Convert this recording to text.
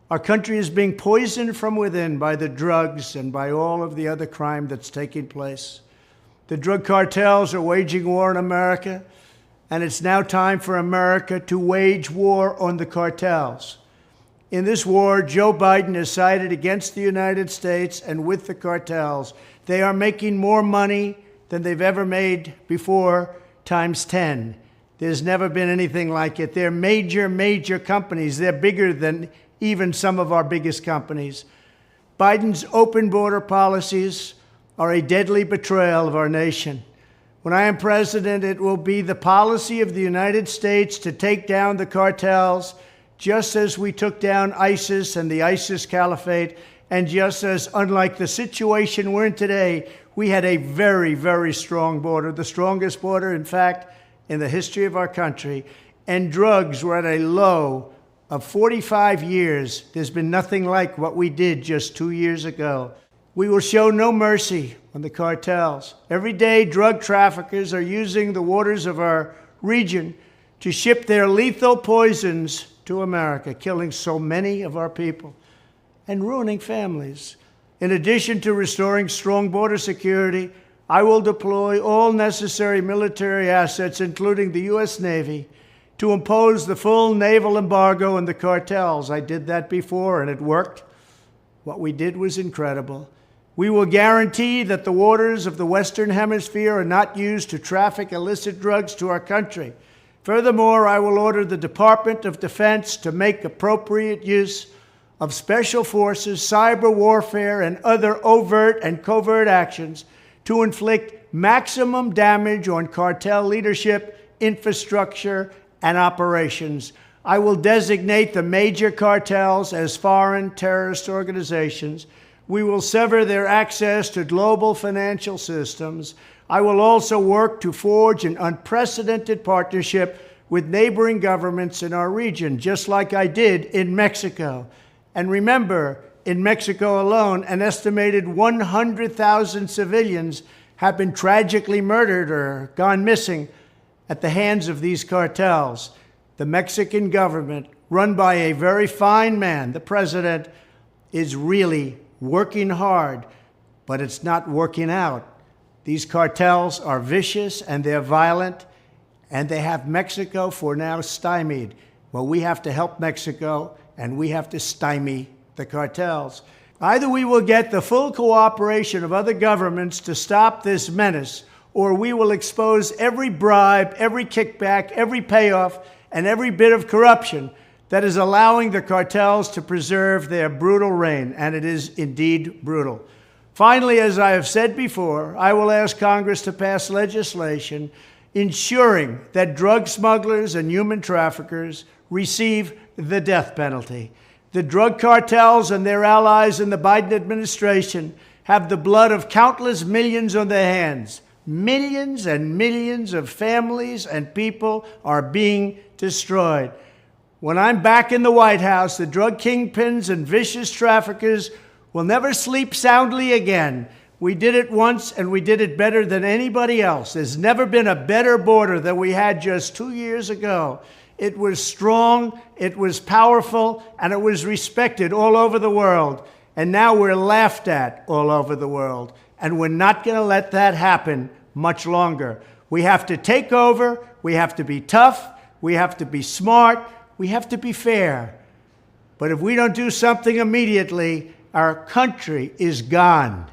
Our country is being poisoned from within by the drugs and by all of the other crime that's taking place. The drug cartels are waging war in America, and it's now time for America to wage war on the cartels. In this war, Joe Biden has sided against the United States and with the cartels. They are making more money than they've ever made before, times 10. There's never been anything like it. They're major, major companies. They're bigger than even some of our biggest companies. Biden's open border policies are a deadly betrayal of our nation. When I am president, it will be the policy of the United States to take down the cartels, just as we took down ISIS and the ISIS caliphate, and just as, unlike the situation we're in today, we had a very, very strong border, the strongest border, in fact, in the history of our country, and drugs were at a low of 45 years. There's been nothing like what we did just 2 years ago. We will show no mercy on the cartels. Every day, drug traffickers are using the waters of our region to ship their lethal poisons to America, killing so many of our people and ruining families. In addition to restoring strong border security, I will deploy all necessary military assets, including the U.S. Navy, to impose the full naval embargo on the cartels. I did that before, and it worked. What we did was incredible. We will guarantee that the waters of the Western Hemisphere are not used to traffic illicit drugs to our country. Furthermore, I will order the Department of Defense to make appropriate use of special forces, cyber warfare, and other overt and covert actions to inflict maximum damage on cartel leadership, infrastructure, and operations. I will designate the major cartels as foreign terrorist organizations. We will sever their access to global financial systems. I will also work to forge an unprecedented partnership with neighboring governments in our region, just like I did in Mexico. And remember, in Mexico alone, an estimated 100,000 civilians have been tragically murdered or gone missing at the hands of these cartels. The Mexican government, run by a very fine man, the president, is really working hard, but it's not working out. These cartels are vicious and they're violent, and they have Mexico for now stymied. Well, we have to help Mexico, and we have to stymie the cartels. Either we will get the full cooperation of other governments to stop this menace, or we will expose every bribe, every kickback, every payoff, and every bit of corruption that is allowing the cartels to preserve their brutal reign, and it is indeed brutal. Finally, as I have said before, I will ask Congress to pass legislation ensuring that drug smugglers and human traffickers receive the death penalty. The drug cartels and their allies in the Biden administration have the blood of countless millions on their hands. Millions and millions of families and people are being destroyed. When I'm back in the White House, the drug kingpins and vicious traffickers will never sleep soundly again. We did it once, and we did it better than anybody else. There's never been a better border than we had just 2 years ago. It was strong, it was powerful, and it was respected all over the world. And now we're laughed at all over the world. And we're not going to let that happen much longer. We have to take over, we have to be tough, we have to be smart, we have to be fair. But if we don't do something immediately, our country is gone.